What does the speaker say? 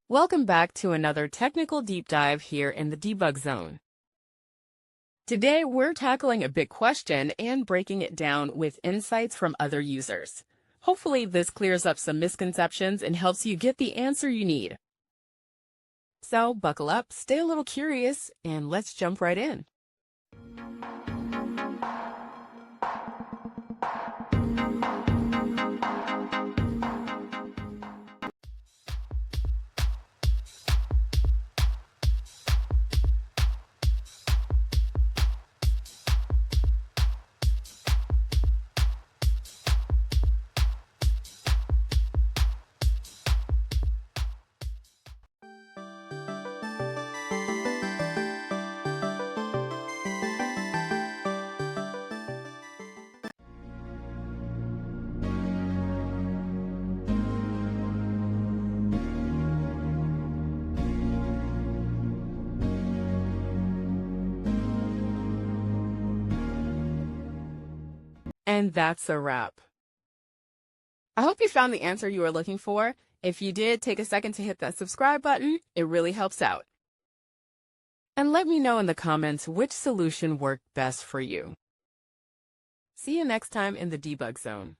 Welcome back to another technical deep dive here in the debug zone. Today, we're tackling a big question and breaking it down with insights from other users. Hopefully, this clears up some misconceptions and helps you get the answer you need. So, buckle up, stay a little curious, and let's jump right in. And that's a wrap. I hope you found the answer you were looking for. If you did, take a second to hit that subscribe button. It really helps out. And let me know in the comments which solution worked best for you. See you next time in the debug zone.